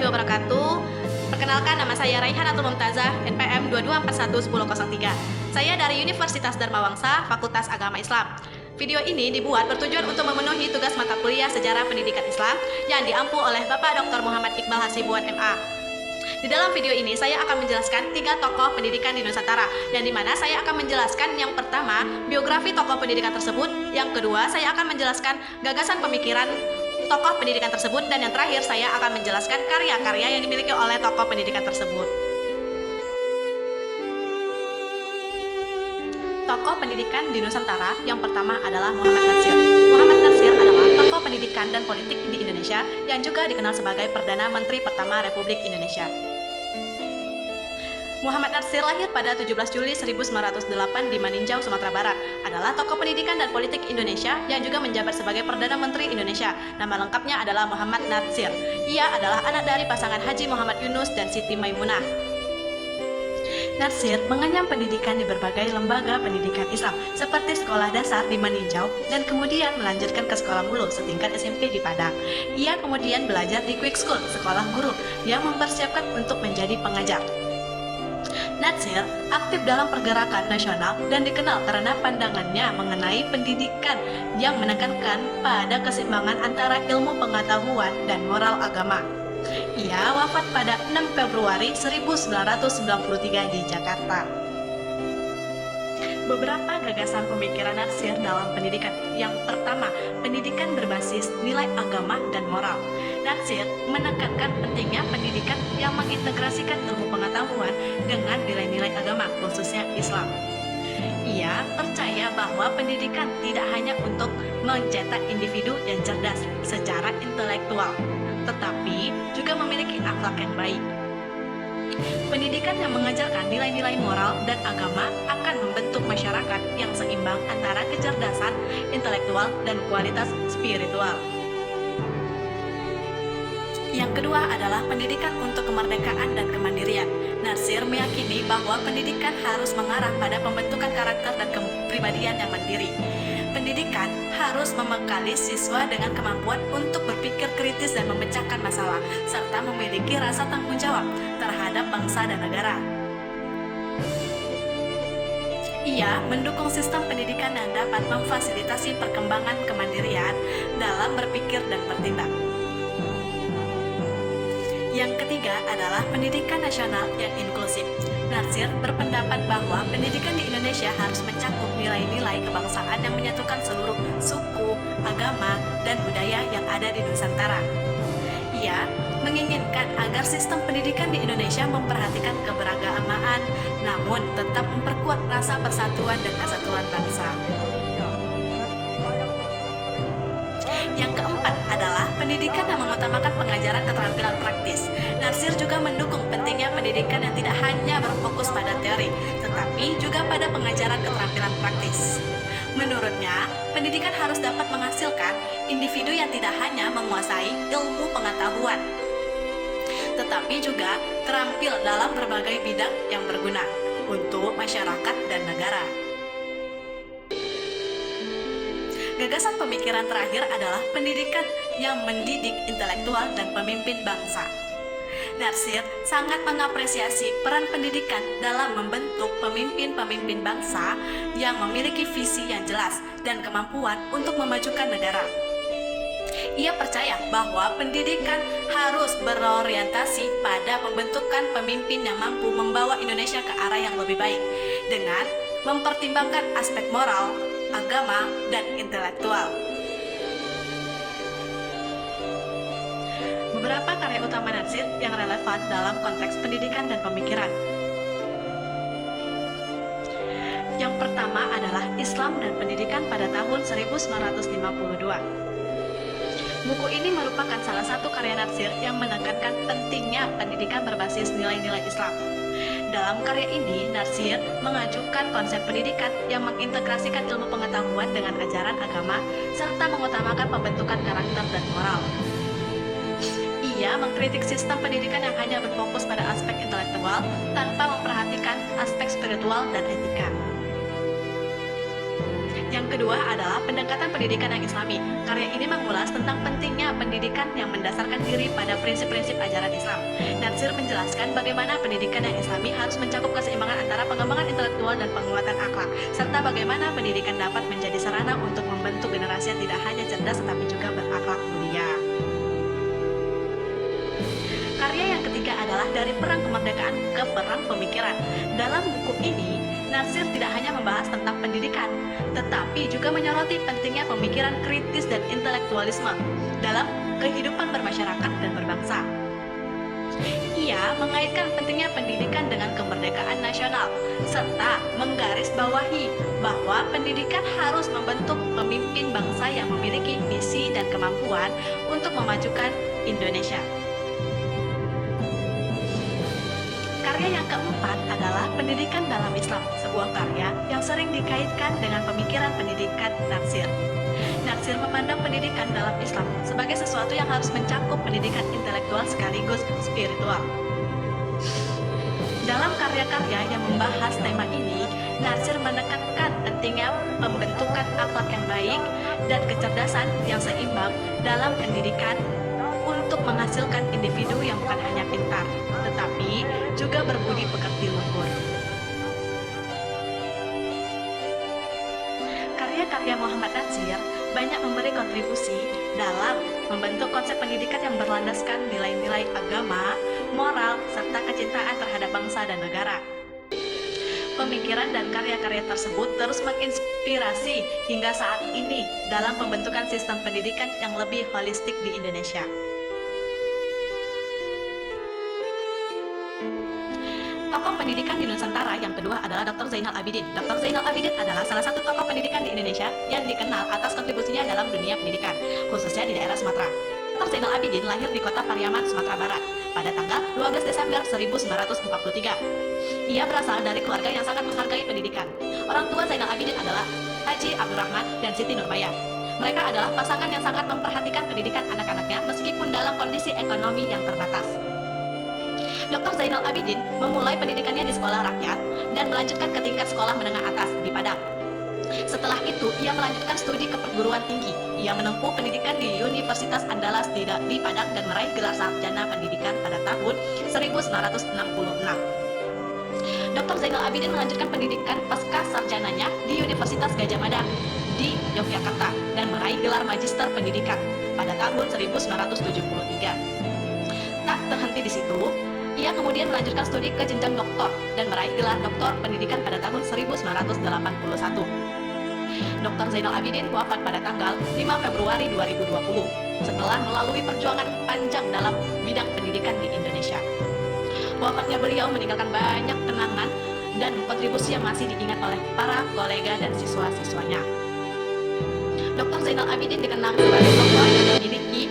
warahmatullahi wabarakatuh. Perkenalkan, nama saya Raihanatul Mumtazah, NPM 22411003. Saya dari Universitas Dharma Wangsa, Fakultas Agama Islam. Video ini dibuat bertujuan untuk memenuhi tugas mata kuliah Sejarah Pendidikan Islam yang diampu oleh Bapak Dr. Muhammad Iqbal Hasibuan MA. Di dalam video ini saya akan menjelaskan 3 tokoh pendidikan di Nusantara, yang dimana saya akan menjelaskan yang pertama biografi tokoh pendidikan tersebut, yang kedua saya akan menjelaskan gagasan pemikiran tokoh pendidikan tersebut, dan yang terakhir saya akan menjelaskan karya-karya yang dimiliki oleh tokoh pendidikan tersebut. Tokoh pendidikan di Nusantara yang pertama adalah Muhammad Natsir. Muhammad Natsir adalah tokoh pendidikan dan politik di Indonesia yang juga dikenal sebagai Perdana Menteri pertama Republik Indonesia. Muhammad Natsir lahir pada 17 Juli 1908 di Maninjau, Sumatera Barat. Adalah tokoh pendidikan dan politik Indonesia yang juga menjabat sebagai Perdana Menteri Indonesia. Nama lengkapnya adalah Muhammad Natsir. Ia adalah anak dari pasangan Haji Muhammad Yunus dan Siti Maimunah. Natsir mengenyam pendidikan di berbagai lembaga pendidikan Islam seperti sekolah dasar di Maninjau dan kemudian melanjutkan ke sekolah mulu setingkat SMP di Padang. Ia kemudian belajar di Quick School, sekolah guru yang mempersiapkan untuk menjadi pengajar. Natsir aktif dalam pergerakan nasional dan dikenal karena pandangannya mengenai pendidikan yang menekankan pada keseimbangan antara ilmu pengetahuan dan moral agama. Ia wafat pada 6 Februari 1993 di Jakarta. Beberapa gagasan pemikiran Natsir dalam pendidikan. Yang pertama, pendidikan berbasis nilai agama dan moral. Natsir menekankan pentingnya pendidikan yang mengintegrasikan ilmu pengetahuan dengan nilai-nilai agama, khususnya Islam. Ia percaya bahwa pendidikan tidak hanya untuk mencetak individu yang cerdas secara intelektual, tetapi juga memiliki akhlak yang baik. Pendidikan yang mengajarkan nilai-nilai moral dan agama akan membentuk masyarakat yang seimbang antara kecerdasan intelektual dan kualitas spiritual. Yang kedua adalah pendidikan untuk kemerdekaan dan kemandirian. Natsir meyakini bahwa pendidikan harus mengarah pada pembentukan karakter dan kepribadian yang mandiri. Pendidikan harus membekali siswa dengan kemampuan untuk berpikir kritis dan memecahkan masalah, serta memiliki rasa tanggung jawab terhadap bangsa dan negara. Ia mendukung sistem pendidikan yang dapat memfasilitasi perkembangan kemandirian dalam berpikir dan bertindak. Yang ketiga adalah pendidikan nasional yang inklusif. Natsir berpendapat bahwa pendidikan di Indonesia harus mencakup nilai-nilai kebangsaan yang menyatukan seluruh suku, agama, dan budaya yang ada di Nusantara. Ia menginginkan agar sistem pendidikan di Indonesia memperhatikan keberagamaan, namun tetap memperkuat rasa persatuan dan kesatuan bangsa. Yang keempat adalah pendidikan yang mengutamakan pengajaran keterampilan praktis. Natsir juga mendukung pentingnya pendidikan yang tidak hanya berfokus pada teori, tetapi juga pada pengajaran keterampilan praktis. Menurutnya, pendidikan harus dapat menghasilkan individu yang tidak hanya menguasai ilmu pengetahuan, tetapi juga terampil dalam berbagai bidang yang berguna untuk masyarakat dan negara. Gagasan pemikiran terakhir adalah pendidikan yang mendidik intelektual dan pemimpin bangsa. Natsir sangat mengapresiasi peran pendidikan dalam membentuk pemimpin-pemimpin bangsa yang memiliki visi yang jelas dan kemampuan untuk memajukan negara. Ia percaya bahwa pendidikan harus berorientasi pada pembentukan pemimpin yang mampu membawa Indonesia ke arah yang lebih baik dengan mempertimbangkan aspek moral, agama, dan intelektual. Beberapa karya utama Natsir yang relevan dalam konteks pendidikan dan pemikiran. Yang pertama adalah Islam dan Pendidikan pada tahun 1952. Buku ini merupakan salah satu karya Natsir yang menekankan pentingnya pendidikan berbasis nilai-nilai Islam. Dalam karya ini, Natsir mengajukan konsep pendidikan yang mengintegrasikan ilmu pengetahuan dengan ajaran agama, serta mengutamakan pembentukan karakter dan moral. Ia mengkritik sistem pendidikan yang hanya berfokus pada aspek intelektual tanpa memperhatikan aspek spiritual dan etika. Yang Yang kedua adalah pendekatan pendidikan yang islami. Karya ini mengulas tentang pentingnya pendidikan yang mendasarkan diri pada prinsip-prinsip ajaran Islam. Natsir menjelaskan bagaimana pendidikan yang islami harus mencakup keseimbangan antara pengembangan intelektual dan penguatan akhlak, serta bagaimana pendidikan dapat menjadi sarana untuk membentuk generasi yang tidak hanya cerdas tetapi juga berakhlak mulia. Karya yang ketiga adalah Dari Perang Kemerdekaan ke Perang Pemikiran. Dalam buku ini, Natsir tidak hanya membahas tentang pendidikan, tetapi juga menyoroti pentingnya pemikiran kritis dan intelektualisme dalam kehidupan bermasyarakat dan berbangsa. Ia mengaitkan pentingnya pendidikan dengan kemerdekaan nasional, serta menggarisbawahi bahwa pendidikan harus membentuk pemimpin bangsa yang memiliki misi dan kemampuan untuk memajukan Indonesia. Karya yang keempat adalah Pendidikan dalam Islam, sebuah karya yang sering dikaitkan dengan pemikiran pendidikan Natsir. Natsir memandang pendidikan dalam Islam sebagai sesuatu yang harus mencakup pendidikan intelektual sekaligus spiritual. Dalam karya-karya yang membahas tema ini, Natsir menekankan pentingnya pembentukan akhlak yang baik dan kecerdasan yang seimbang dalam pendidikan untuk menghasilkan individu yang bukan hanya pintar, tetapi juga berbudi pekerti luhur. Karya-karya Muhammad Natsir banyak memberi kontribusi dalam membentuk konsep pendidikan yang berlandaskan nilai-nilai agama, moral, serta kecintaan terhadap bangsa dan negara. Pemikiran dan karya-karya tersebut terus menginspirasi hingga saat ini dalam pembentukan sistem pendidikan yang lebih holistik di Indonesia. Tokoh pendidikan di Nusantara yang kedua adalah Dr. Zainal Abidin. Dr. Zainal Abidin adalah salah satu tokoh pendidikan di Indonesia yang dikenal atas kontribusinya dalam dunia pendidikan, khususnya di daerah Sumatera. Dr. Zainal Abidin lahir di kota Pariaman, Sumatera Barat, pada tanggal 12 Desember 1943. Ia berasal dari keluarga yang sangat menghargai pendidikan. Orang tua Zainal Abidin adalah Haji Abdurrahman dan Siti Nurbaya. Mereka adalah pasangan yang sangat memperhatikan pendidikan anak-anaknya meskipun dalam kondisi ekonomi yang terbatas. Dr. Zainal Abidin memulai pendidikannya di sekolah rakyat dan melanjutkan ke tingkat sekolah menengah atas di Padang. Setelah itu, ia melanjutkan studi ke perguruan tinggi. Ia menempuh pendidikan di Universitas Andalas di Padang dan meraih gelar sarjana pendidikan pada tahun 1966. Dr. Zainal Abidin melanjutkan pendidikan pasca sarjananya di Universitas Gadjah Mada di Yogyakarta dan meraih gelar magister pendidikan pada tahun 1973. Tak terhenti di situ, ia kemudian melanjutkan studi ke jenjang doktor dan meraih gelar doktor pendidikan pada tahun 1981. Dr. Zainal Abidin wafat pada tanggal 5 Februari 2020 setelah melalui perjuangan panjang dalam bidang pendidikan di Indonesia. Wafatnya beliau meninggalkan banyak kenangan dan kontribusi yang masih diingat oleh para kolega dan siswa-siswanya. Dr. Zainal Abidin dikenal sebagai tokoh yang memiliki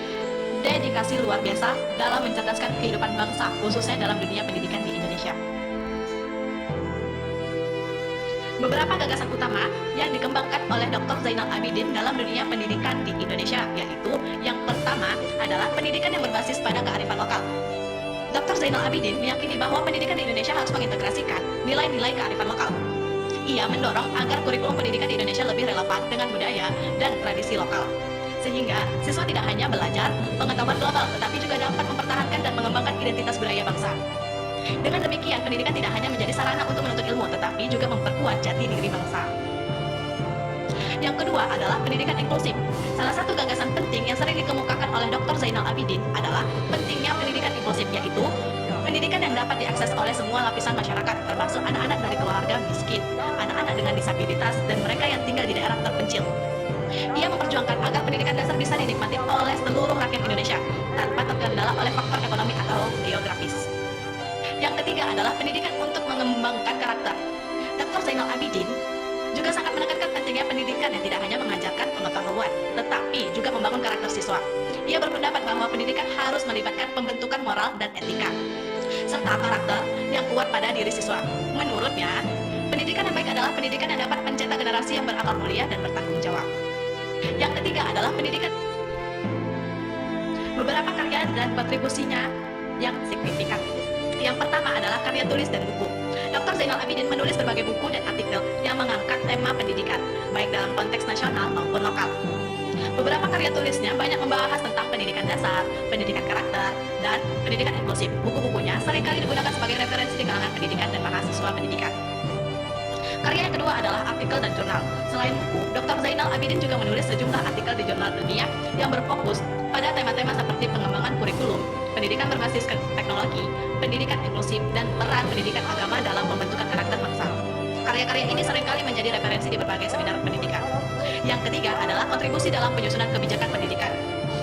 dedikasi luar biasa dalam mencerdaskan kehidupan bangsa, khususnya dalam dunia pendidikan di Indonesia. Beberapa gagasan utama yang dikembangkan oleh Dr. Zainal Abidin dalam dunia pendidikan di Indonesia, yaitu yang pertama adalah pendidikan yang berbasis pada kearifan lokal. Dr. Zainal Abidin meyakini bahwa pendidikan di Indonesia harus mengintegrasikan nilai-nilai kearifan lokal. Ia mendorong agar kurikulum pendidikan di Indonesia lebih relevan dengan budaya dan tradisi lokal, sehingga siswa tidak hanya belajar pengetahuan global, tetapi juga dapat mempertahankan dan mengembangkan identitas budaya bangsa. Dengan demikian, pendidikan tidak hanya menjadi sarana untuk menuntut ilmu, tetapi juga memperkuat jati diri bangsa. Yang kedua adalah pendidikan inklusif. Salah satu gagasan penting yang sering dikemukakan oleh Dr. Zainal Abidin adalah pentingnya pendidikan inklusif, yaitu pendidikan yang dapat diakses oleh semua lapisan masyarakat, termasuk anak-anak dari keluarga miskin, anak-anak dengan disabilitas, dan mereka yang tinggal di daerah terpencil. Ia memperjuangkan agar pendidikan dasar bisa dinikmati oleh seluruh rakyat Indonesia tanpa terkendala oleh faktor ekonomi atau geografis. Yang ketiga adalah pendidikan untuk mengembangkan karakter. Dr. Zainal Abidin juga sangat menekankan pentingnya pendidikan yang tidak hanya mengajarkan pengetahuan, tetapi juga membangun karakter siswa. Ia berpendapat bahwa pendidikan harus melibatkan pembentukan moral dan etika, serta karakter yang kuat pada diri siswa. Menurutnya, pendidikan yang baik adalah pendidikan yang dapat mencetak generasi yang berakal mulia dan bertanggung jawab. Yang ketiga adalah pendidikan. Beberapa karya dan kontribusinya yang signifikan. Yang pertama adalah karya tulis dan buku. Dr. Zainal Abidin menulis berbagai buku dan artikel yang mengangkat tema pendidikan, baik dalam konteks nasional maupun lokal. Beberapa karya tulisnya banyak membahas tentang pendidikan dasar, pendidikan karakter, dan pendidikan inklusif. Buku-bukunya seringkali digunakan sebagai referensi di kalangan pendidikan dan mahasiswa pendidikan. Karya yang kedua adalah artikel dan jurnal. Selain buku, Dr. Zainal Abidin juga menulis sejumlah artikel di jurnal dunia yang berfokus pada tema-tema seperti pengembangan kurikulum, pendidikan berbasis teknologi, pendidikan inklusif, dan peran pendidikan agama dalam pembentukan karakter bangsa. Karya-karya ini seringkali menjadi referensi di berbagai seminar pendidikan. Yang ketiga adalah kontribusi dalam penyusunan kebijakan pendidikan.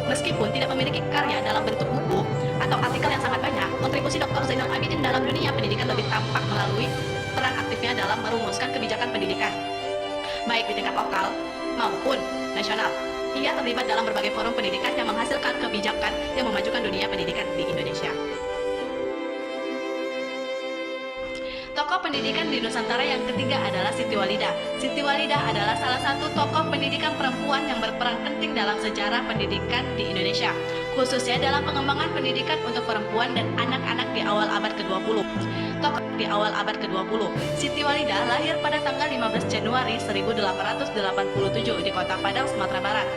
Meskipun tidak memiliki karya dalam bentuk buku atau artikel yang sangat banyak, kontribusi Dr. Zainal Abidin dalam dunia pendidikan lebih tampak melalui peran aktifnya dalam merumuskan kebijakan pendidikan, baik di tingkat lokal maupun nasional. Ia terlibat dalam berbagai forum pendidikan yang menghasilkan kebijakan yang memajukan dunia pendidikan di Indonesia. Tokoh pendidikan di Nusantara yang ketiga adalah Siti Walidah. Siti Walidah adalah salah satu tokoh pendidikan perempuan yang berperan penting dalam sejarah pendidikan di Indonesia, khususnya dalam pengembangan pendidikan untuk perempuan dan anak-anak di awal abad ke-20. Tokoh di awal abad ke-20, Siti Walidah lahir pada tanggal 15 Januari 1887 di Kota Padang, Sumatera Barat.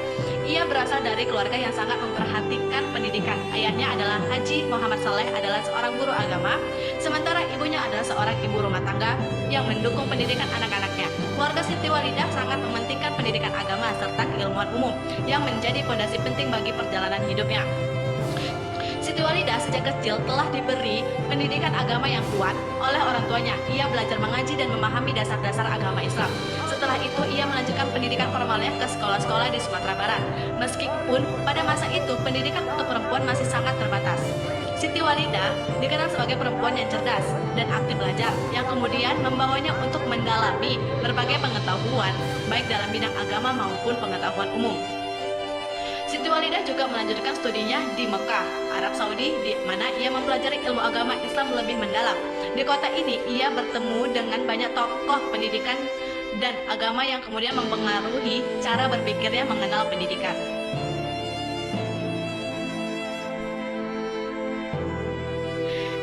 Ia berasal dari keluarga yang sangat memperhatikan pendidikan. Ayahnya adalah Haji Muhammad Saleh, adalah seorang guru agama, sementara ibunya adalah seorang ibu rumah tangga yang mendukung pendidikan anak-anaknya. Keluarga Siti Walidah sangat mementingkan pendidikan agama serta keilmuan umum yang menjadi fondasi penting bagi perjalanan hidupnya. Siti Walidah sejak kecil telah diberi pendidikan agama yang kuat oleh orang tuanya. Ia belajar mengaji dan memahami dasar-dasar agama Islam. Setelah itu, ia melanjutkan pendidikan formalnya ke sekolah-sekolah di Sumatera Barat. Meskipun pada masa itu pendidikan untuk perempuan masih sangat terbatas. Siti Walidah dikenal sebagai perempuan yang cerdas dan aktif belajar, yang kemudian membawanya untuk mendalami berbagai pengetahuan, baik dalam bidang agama maupun pengetahuan umum. Siti Walidah juga melanjutkan studinya di Mekah, Arab Saudi, di mana ia mempelajari ilmu agama Islam lebih mendalam. Di kota ini, ia bertemu dengan banyak tokoh pendidikan dan agama yang kemudian mempengaruhi cara berpikirnya mengenal pendidikan.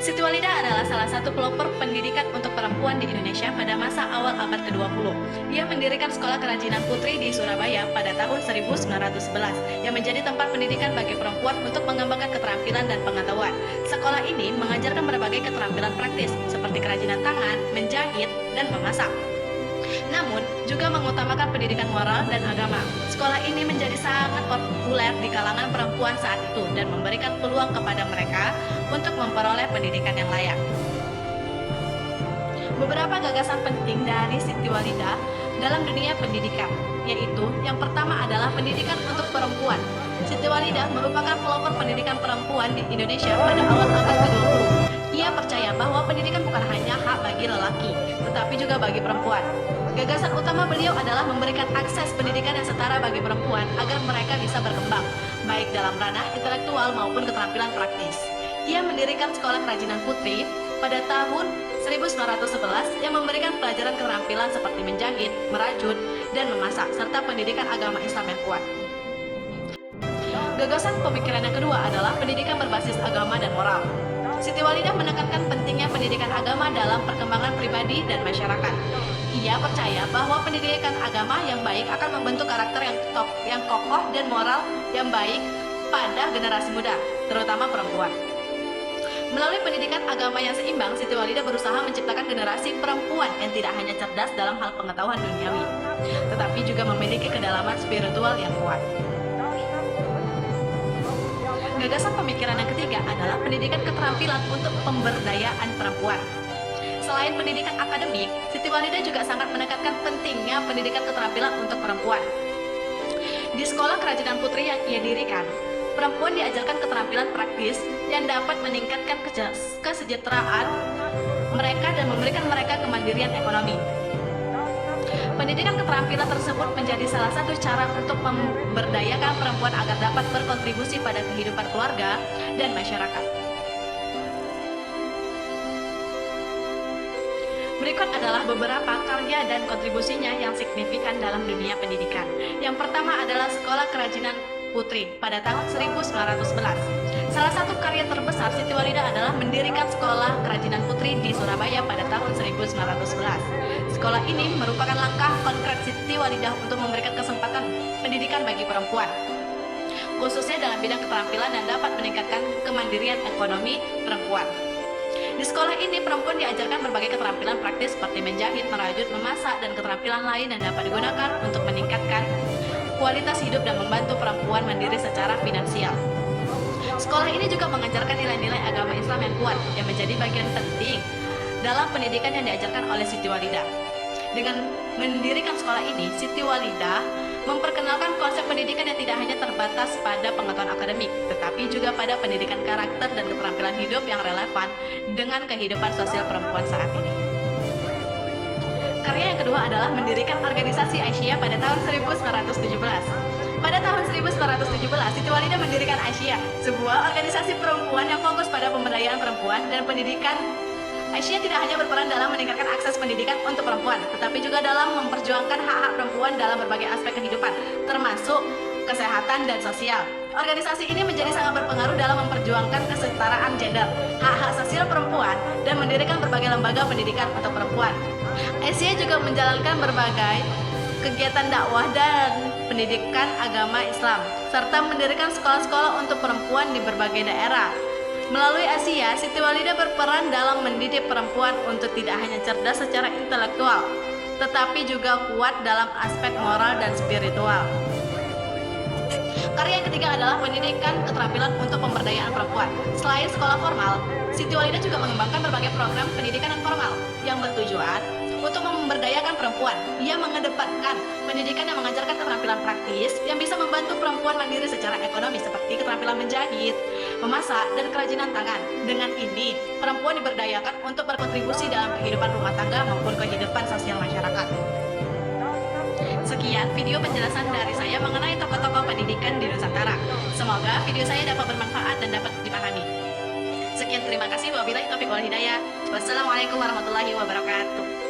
Siti Walidah adalah salah satu pelopor pendidikan untuk perempuan di Indonesia pada masa awal abad ke-20. Ia mendirikan Sekolah Kerajinan Putri di Surabaya pada tahun 1911 yang menjadi tempat pendidikan bagi perempuan untuk mengembangkan keterampilan dan pengetahuan. Sekolah ini mengajarkan berbagai keterampilan praktis seperti kerajinan tangan, menjahit, dan memasak. Namun, juga mengutamakan pendidikan moral dan agama. Sekolah ini menjadi sangat populer di kalangan perempuan saat itu dan memberikan peluang kepada mereka untuk memperoleh pendidikan yang layak. Beberapa gagasan penting dari Siti Walidah dalam dunia pendidikan, yaitu yang pertama adalah pendidikan untuk perempuan. Siti Walidah merupakan pelopor pendidikan perempuan di Indonesia pada awal abad ke-20. Ia percaya bahwa pendidikan bukan hanya hak bagi lelaki, tetapi juga bagi perempuan. Gagasan utama beliau adalah memberikan akses pendidikan yang setara bagi perempuan agar mereka bisa berkembang, baik dalam ranah intelektual maupun keterampilan praktis. Ia mendirikan Sekolah Kerajinan Putri pada tahun 1911 yang memberikan pelajaran keterampilan seperti menjahit, merajut, dan memasak, serta pendidikan agama Islam yang kuat. Gagasan pemikiran yang kedua adalah pendidikan berbasis agama dan moral. Siti Walidah menekankan pentingnya pendidikan agama dalam perkembangan pribadi dan masyarakat. Ia percaya bahwa pendidikan agama yang baik akan membentuk karakter yang kokoh dan moral yang baik pada generasi muda, terutama perempuan. Melalui pendidikan agama yang seimbang, Siti Walidah berusaha menciptakan generasi perempuan yang tidak hanya cerdas dalam hal pengetahuan duniawi, tetapi juga memiliki kedalaman spiritual yang kuat. Gagasan pemikiran yang ketiga adalah pendidikan keterampilan untuk pemberdayaan perempuan. Selain pendidikan akademik, Siti Walidah juga sangat menekankan pentingnya pendidikan keterampilan untuk perempuan. Di Sekolah Kerajinan Putri yang ia dirikan, perempuan diajarkan keterampilan praktis yang dapat meningkatkan kesejahteraan mereka dan memberikan mereka kemandirian ekonomi. Pendidikan keterampilan tersebut menjadi salah satu cara untuk memberdayakan perempuan agar dapat berkontribusi pada kehidupan keluarga dan masyarakat. Berikut adalah beberapa karya dan kontribusinya yang signifikan dalam dunia pendidikan. Yang pertama adalah Sekolah Kerajinan Putri pada tahun 1911. Salah satu karya terbesar Siti Walidah adalah mendirikan Sekolah Kerajinan Putri di Surabaya pada tahun 1911. Sekolah ini merupakan langkah konkret Siti Walidah untuk memberikan kesempatan pendidikan bagi perempuan, khususnya dalam bidang keterampilan dan dapat meningkatkan kemandirian ekonomi perempuan. Di sekolah ini, perempuan diajarkan berbagai keterampilan praktis seperti menjahit, merajut, memasak, dan keterampilan lain yang dapat digunakan untuk meningkatkan kualitas hidup dan membantu perempuan mandiri secara finansial. Sekolah ini juga mengajarkan nilai-nilai agama Islam yang kuat yang menjadi bagian penting dalam pendidikan yang diajarkan oleh Siti Walidah. Dengan mendirikan sekolah ini, Siti Walidah memperkenalkan konsep pendidikan yang tidak hanya terbatas pada pengetahuan akademik, tetapi juga pada pendidikan karakter dan keterampilan hidup yang relevan dengan kehidupan sosial perempuan saat ini. Karya yang kedua adalah mendirikan organisasi Aisyah pada tahun 1917. Pada tahun 1917, Siti Walidah mendirikan Aisyah, sebuah organisasi perempuan yang fokus pada pemberdayaan perempuan dan pendidikan. Aisyah tidak hanya berperan dalam meningkatkan akses pendidikan untuk perempuan, tetapi juga dalam memperjuangkan hak-hak perempuan dalam berbagai aspek kehidupan, termasuk kesehatan dan sosial. Organisasi ini menjadi sangat berpengaruh dalam memperjuangkan kesetaraan gender, hak-hak sosial perempuan, dan mendirikan berbagai lembaga pendidikan untuk perempuan. Aisyah juga menjalankan berbagai kegiatan dakwah dan pendidikan agama Islam, serta mendirikan sekolah-sekolah untuk perempuan di berbagai daerah. Melalui Aisyah, Siti Walidah berperan dalam mendidik perempuan untuk tidak hanya cerdas secara intelektual, tetapi juga kuat dalam aspek moral dan spiritual. Karya yang ketiga adalah pendidikan keterampilan untuk pemberdayaan perempuan. Selain sekolah formal, Siti Walidah juga mengembangkan berbagai program pendidikan non formal yang bertujuan untuk memberdayakan perempuan. Ia mengedepankan pendidikan yang mengajarkan keterampilan praktis yang bisa membantu perempuan mandiri secara ekonomi seperti keterampilan menjahit, memasak, dan kerajinan tangan. Dengan ini, perempuan diberdayakan untuk berkontribusi dalam kehidupan rumah tangga maupun kehidupan sosial masyarakat. Sekian video penjelasan dari saya mengenai tokoh-tokoh pendidikan di Nusantara. Semoga video saya dapat bermanfaat dan dapat dipahami. Sekian, terima kasih. Wabillahi taufiq wal hidayah. Wassalamualaikum warahmatullahi wabarakatuh.